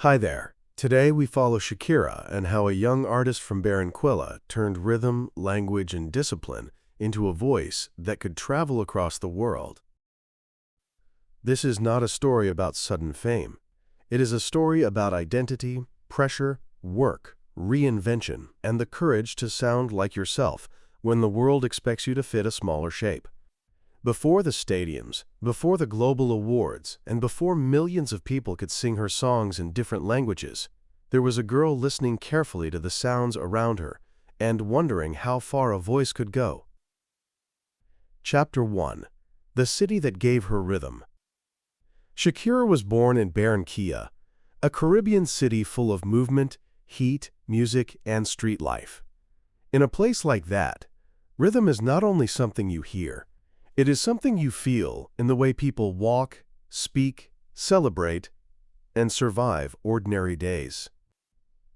Hi there. Today we follow Shakira and how a young artist from Barranquilla turned rhythm, language, and discipline into a voice that could travel across the world. This is not a story about sudden fame. It is a story about identity, pressure, work, reinvention, and the courage to sound like yourself when the world expects you to fit a smaller shape. Before the stadiums, before the global awards, and before millions of people could sing her songs in different languages, there was a girl listening carefully to the sounds around her and wondering how far a voice could go. Chapter 1. The City That Gave Her Rhythm. Shakira was born in Barranquilla, a Caribbean city full of movement, heat, music, and street life. In a place like that, rhythm is not only something you hear, it is something you feel in the way people walk, speak, celebrate, and survive ordinary days.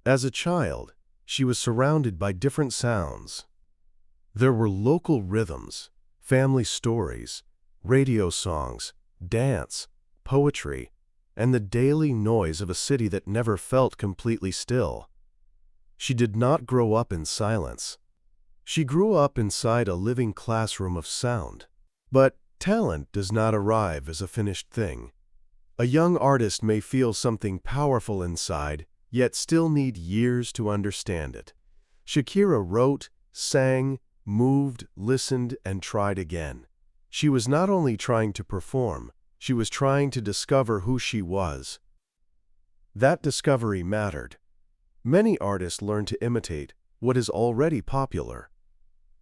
As a child, she was surrounded by different sounds. There were local rhythms, family stories, radio songs, dance, poetry, and the daily noise of a city that never felt completely still. She did not grow up in silence. She grew up inside a living classroom of sound. But talent does not arrive as a finished thing. A young artist may feel something powerful inside, yet still need years to understand it. Shakira wrote, sang, moved, listened, and tried again. She was not only trying to perform, she was trying to discover who she was. That discovery mattered. Many artists learn to imitate what is already popular.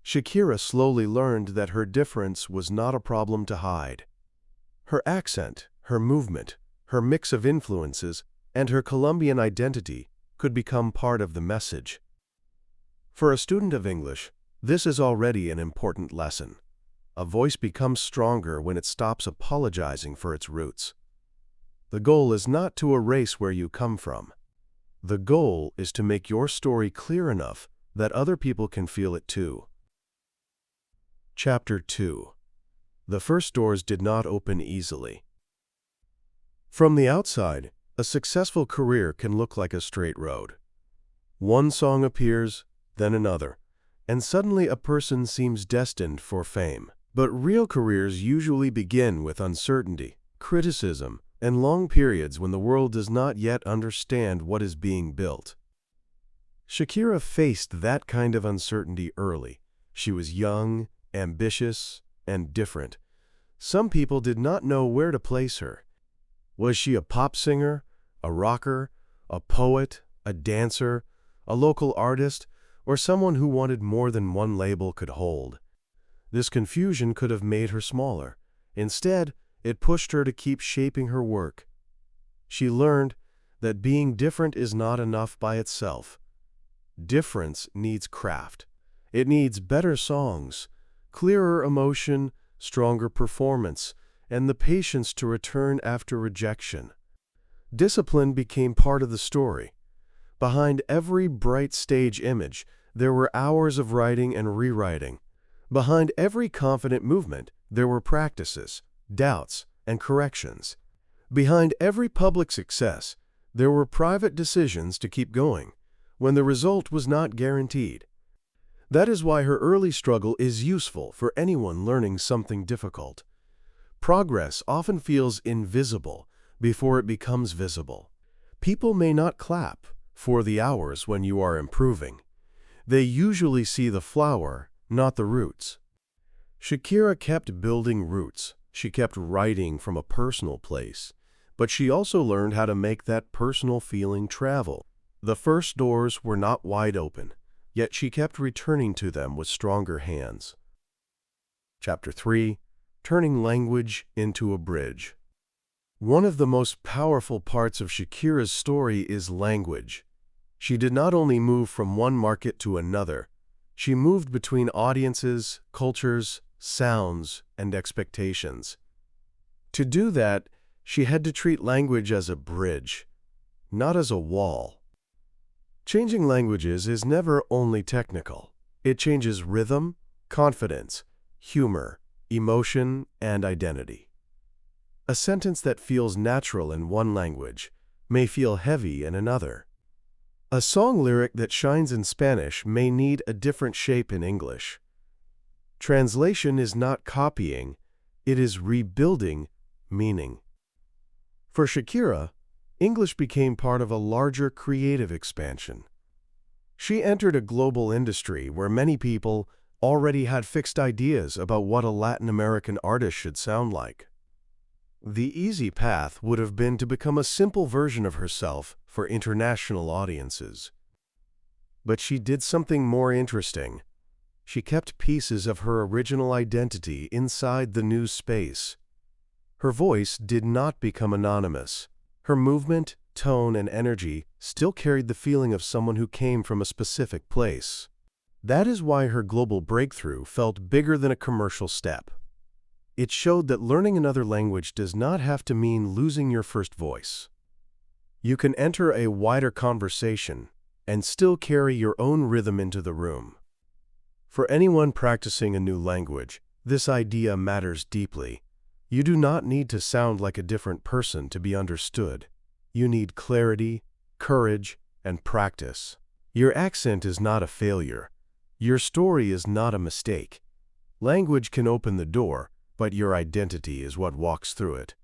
Shakira slowly learned that her difference was not a problem to hide. Her accent, her movement, her mix of influences, and her Colombian identity could become part of the message. For a student of English, this is already an important lesson. A voice becomes stronger when it stops apologizing for its roots. The goal is not to erase where you come from. The goal is to make your story clear enough that other people can feel it too. Chapter 2. The first doors did not open easily. From the outside, a successful career can look like a straight road. One song appears, then another, and suddenly a person seems destined for fame. But real careers usually begin with uncertainty, criticism, and long periods when the world does not yet understand what is being built. Shakira faced that kind of uncertainty early. She was young, ambitious, and different. Some people did not know where to place her. Was she a pop singer, a rocker, a poet, a dancer, a local artist, or someone who wanted more than one label could hold? This confusion could have made her smaller. Instead, it pushed her to keep shaping her work. She learned that being different is not enough by itself. Difference needs craft. It needs better songs, clearer emotion, stronger performance, and the patience to return after rejection. Discipline became part of the story. Behind every bright stage image, there were hours of writing and rewriting. Behind every confident movement, there were practices, doubts, and corrections. Behind every public success, there were private decisions to keep going, when the result was not guaranteed. That is why her early struggle is useful for anyone learning something difficult. Progress often feels invisible before it becomes visible. People may not clap for the hours when you are improving. They usually see the flower, not the roots. Shakira kept building roots. She kept writing from a personal place, but she also learned how to make that personal feeling travel. The first doors were not wide open, yet she kept returning to them with stronger hands. Chapter 3. Turning language into a bridge. One of the most powerful parts of Shakira's story is language. She did not only move from one market to another, she moved between audiences, cultures, sounds, and expectations. To do that, she had to treat language as a bridge, not as a wall. Changing languages is never only technical. It changes rhythm, confidence, humor, emotion, and identity. A sentence that feels natural in one language may feel heavy in another. A song lyric that shines in Spanish may need a different shape in English. Translation is not copying, it is rebuilding meaning. For Shakira, English became part of a larger creative expansion. She entered a global industry where many people already had fixed ideas about what a Latin American artist should sound like. The easy path would have been to become a simple version of herself for international audiences. But she did something more interesting. She kept pieces of her original identity inside the new space. Her voice did not become anonymous. Her movement, tone, and energy still carried the feeling of someone who came from a specific place. That is why her global breakthrough felt bigger than a commercial step. It showed that learning another language does not have to mean losing your first voice. You can enter a wider conversation and still carry your own rhythm into the room. For anyone practicing a new language, this idea matters deeply. You do not need to sound like a different person to be understood. You need clarity, courage, and practice. Your accent is not a failure. Your story is not a mistake. Language can open the door, but your identity is what walks through it.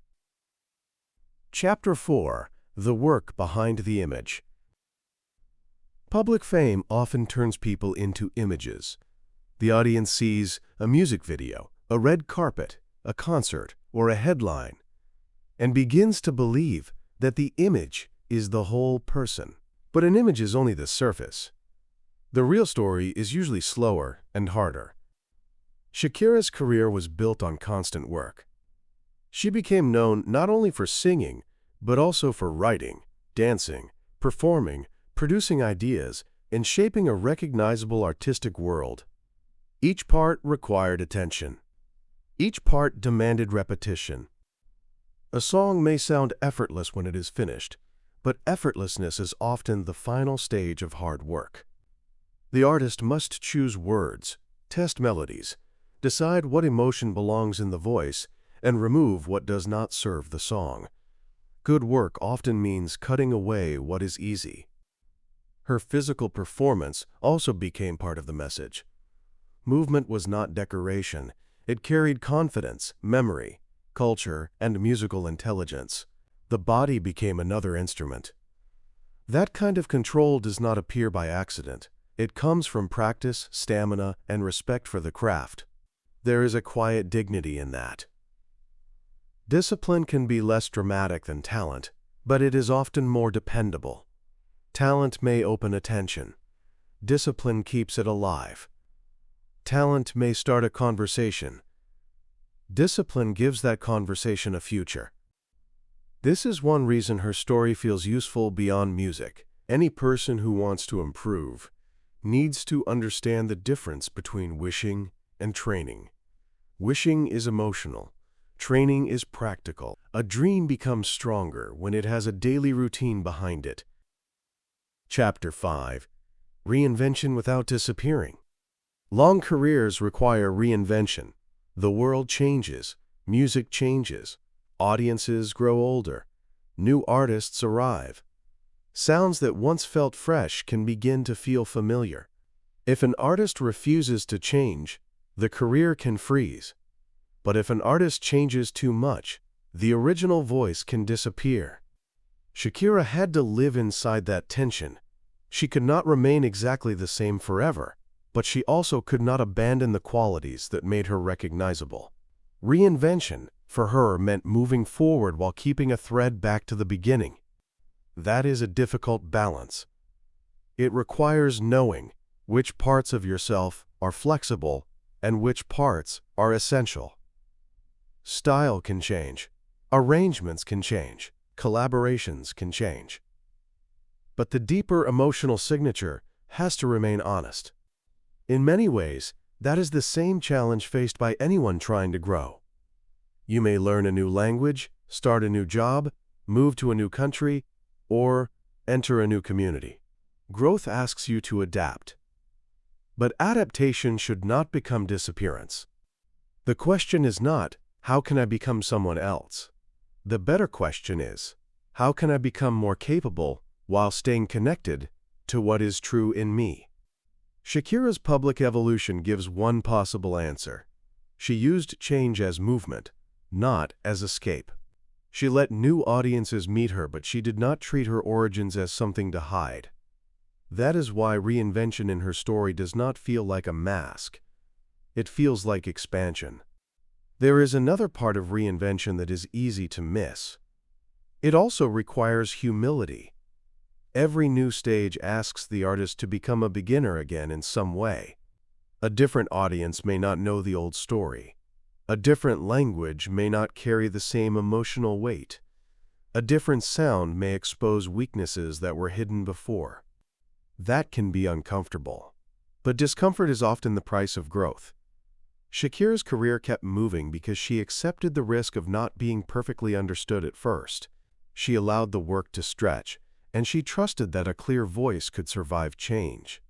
Chapter 4: The Work Behind the Image. Public fame often turns people into images. The audience sees a music video, a red carpet, a concert, or a headline, and begins to believe that the image is the whole person. But an image is only the surface. The real story is usually slower and harder. Shakira's career was built on constant work. She became known not only for singing, but also for writing, dancing, performing, producing ideas, and shaping a recognizable artistic world. Each part required attention. Each part demanded repetition. A song may sound effortless when it is finished, but effortlessness is often the final stage of hard work. The artist must choose words, test melodies, decide what emotion belongs in the voice, and remove what does not serve the song. Good work often means cutting away what is easy. Her physical performance also became part of the message. Movement was not decoration. It carried confidence, memory, culture, and musical intelligence. The body became another instrument. That kind of control does not appear by accident. It comes from practice, stamina, and respect for the craft. There is a quiet dignity in that. Discipline can be less dramatic than talent, but it is often more dependable. Talent may open attention. Discipline keeps it alive. Talent may start a conversation. Discipline gives that conversation a future. This is one reason her story feels useful beyond music. Any person who wants to improve needs to understand the difference between wishing and training. Wishing is emotional. Training is practical. A dream becomes stronger when it has a daily routine behind it. Chapter 5: Reinvention without disappearing. Long careers require reinvention. The world changes. Music changes. Audiences grow older. New artists arrive. Sounds that once felt fresh can begin to feel familiar. If an artist refuses to change, the career can freeze. But if an artist changes too much, the original voice can disappear. Shakira had to live inside that tension. She could not remain exactly the same forever, but she also could not abandon the qualities that made her recognizable. Reinvention, for her, meant moving forward while keeping a thread back to the beginning. That is a difficult balance. It requires knowing which parts of yourself are flexible and which parts are essential. Style can change. Arrangements can change. Collaborations can change. But the deeper emotional signature has to remain honest. In many ways, that is the same challenge faced by anyone trying to grow. You may learn a new language, start a new job, move to a new country, or enter a new community. Growth asks you to adapt. But adaptation should not become disappearance. The question is not, how can I become someone else? The better question is, How can I become more capable while staying connected to what is true in me? Shakira's public evolution gives one possible answer. She used change as movement, not as escape. She let new audiences meet her, but she did not treat her origins as something to hide. That is why reinvention in her story does not feel like a mask. It feels like expansion. There is another part of reinvention that is easy to miss. It also requires humility. Every new stage asks the artist to become a beginner again in some way. A different audience may not know the old story. A different language may not carry the same emotional weight. A different sound may expose weaknesses that were hidden before. That can be uncomfortable. But discomfort is often the price of growth. Shakira's career kept moving because she accepted the risk of not being perfectly understood at first. She allowed the work to stretch, and she trusted that a clear voice could survive change.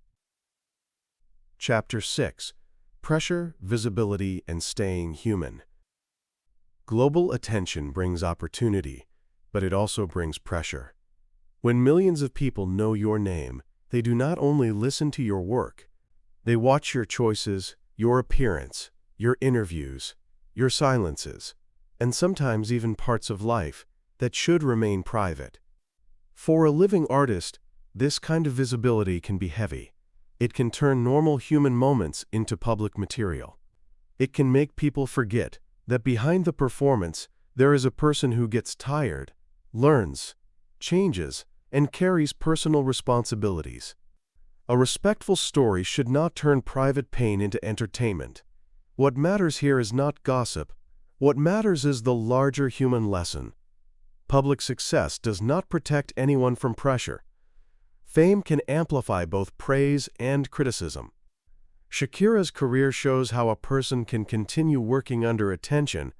Chapter 6: Pressure, Visibility, and Staying Human. Global attention brings opportunity, but it also brings pressure. When millions of people know your name, they do not only listen to your work, they watch your choices, your appearance, your interviews, your silences, and sometimes even parts of life that should remain private. For a living artist, this kind of visibility can be heavy. It can turn normal human moments into public material. It can make people forget that behind the performance, there is a person who gets tired, learns, changes, and carries personal responsibilities. A respectful story should not turn private pain into entertainment. What matters here is not gossip. What matters is the larger human lesson. Public success does not protect anyone from pressure. Fame can amplify both praise and criticism. Shakira's career shows how a person can continue working under attention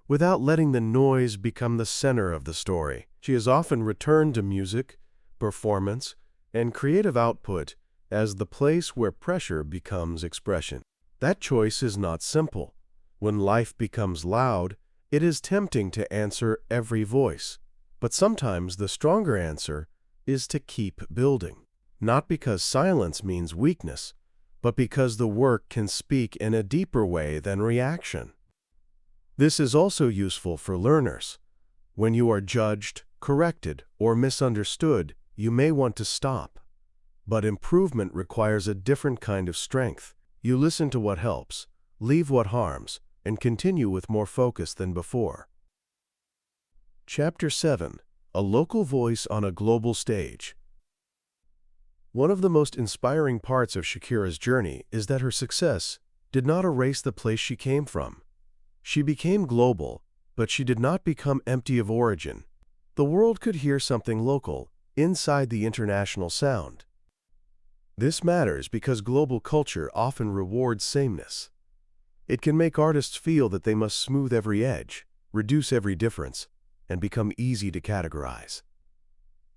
without letting the noise become the center of the story. She has often returned to music, performance, and creative output as the place where pressure becomes expression. That choice is not simple. When life becomes loud, it is tempting to answer every voice. But sometimes the stronger answer is to keep building. Not because silence means weakness, but because the work can speak in a deeper way than reaction. This is also useful for learners. When you are judged, corrected, or misunderstood, you may want to stop. But improvement requires a different kind of strength. You listen to what helps, leave what harms, and continue with more focus than before. Chapter 7: A Local Voice on a Global Stage. One of the most inspiring parts of Shakira's journey is that her success did not erase the place she came from. She became global, but she did not become empty of origin. The world could hear something local inside the international sound. This matters because global culture often rewards sameness. It can make artists feel that they must smooth every edge, reduce every difference, and become easy to categorize.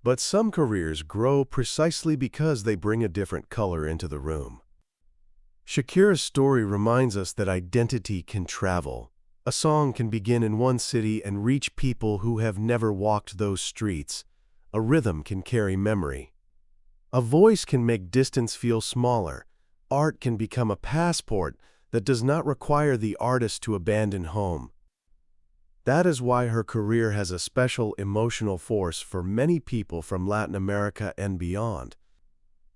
But some careers grow precisely because they bring a different color into the room. Shakira's story reminds us that identity can travel. A song can begin in one city and reach people who have never walked those streets. A rhythm can carry memory. A voice can make distance feel smaller. Art can become a passport that does not require the artist to abandon home. That is why her career has a special emotional force for many people from Latin America and beyond.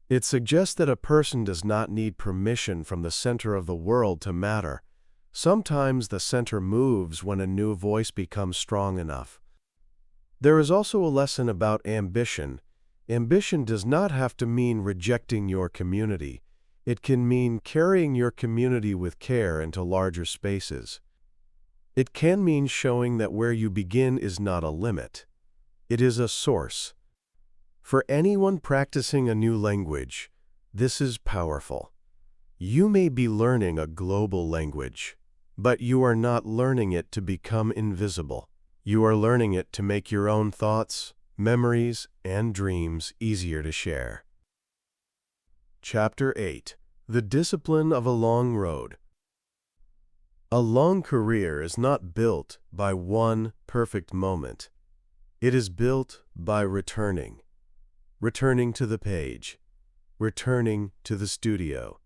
It suggests that a person does not need permission from the center of the world to matter. Sometimes the center moves when a new voice becomes strong enough. There is also a lesson about ambition. Ambition does not have to mean rejecting your community. It can mean carrying your community with care into larger spaces. It can mean showing that where you begin is not a limit. It is a source. For anyone practicing a new language, this is powerful. You may be learning a global language, but you are not learning it to become invisible. You are learning it to make your own thoughts, memories, and dreams easier to share. Chapter 8: The Discipline of a Long Road. A long career is not built by one perfect moment. It is built by returning. Returning to the page. Returning to the studio.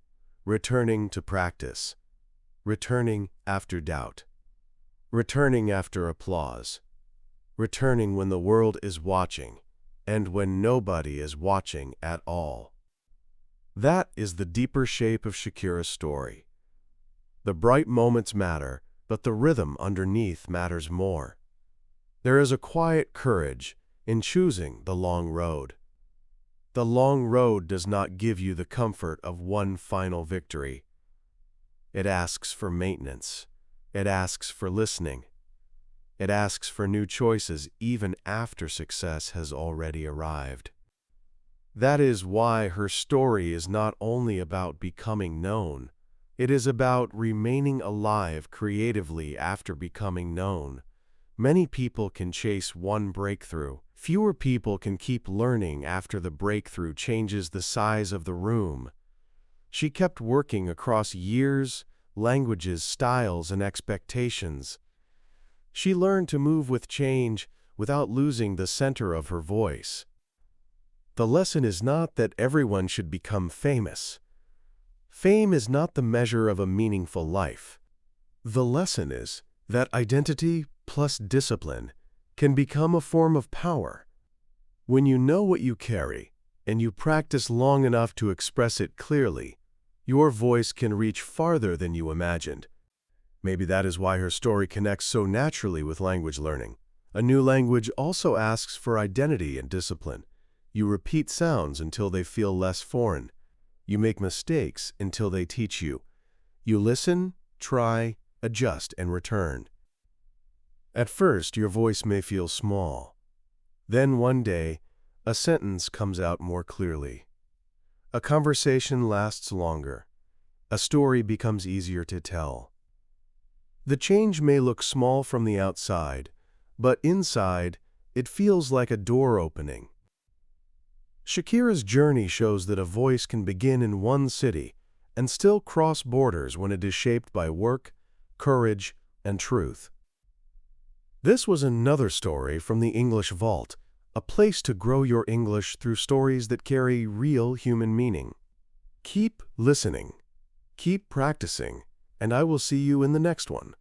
Returning to practice. Returning after doubt. Returning after applause. Returning when the world is watching, and when nobody is watching at all. That is the deeper shape of Shakira's story. The bright moments matter, but the rhythm underneath matters more. There is a quiet courage in choosing the long road. The long road does not give you the comfort of one final victory. It asks for maintenance. It asks for listening. It asks for new choices even after success has already arrived. That is why her story is not only about becoming known, it is about remaining alive creatively after becoming known. Many people can chase one breakthrough. Fewer people can keep learning after the breakthrough changes the size of the room. She kept working across years, languages, styles, and expectations. She learned to move with change without losing the center of her voice. The lesson is not that everyone should become famous. Fame is not the measure of a meaningful life. The lesson is that identity plus discipline can become a form of power. When you know what you carry, and you practice long enough to express it clearly, your voice can reach farther than you imagined. Maybe that is why her story connects so naturally with language learning. A new language also asks for identity and discipline. You repeat sounds until they feel less foreign. You make mistakes until they teach you. You listen, try, adjust, and return. At first, your voice may feel small. Then one day, a sentence comes out more clearly. A conversation lasts longer. A story becomes easier to tell. The change may look small from the outside, but inside, it feels like a door opening. Shakira's journey shows that a voice can begin in one city and still cross borders when it is shaped by work, courage, and truth. This was another story from the English Vault, a place to grow your English through stories that carry real human meaning. Keep listening, keep practicing, and I will see you in the next one.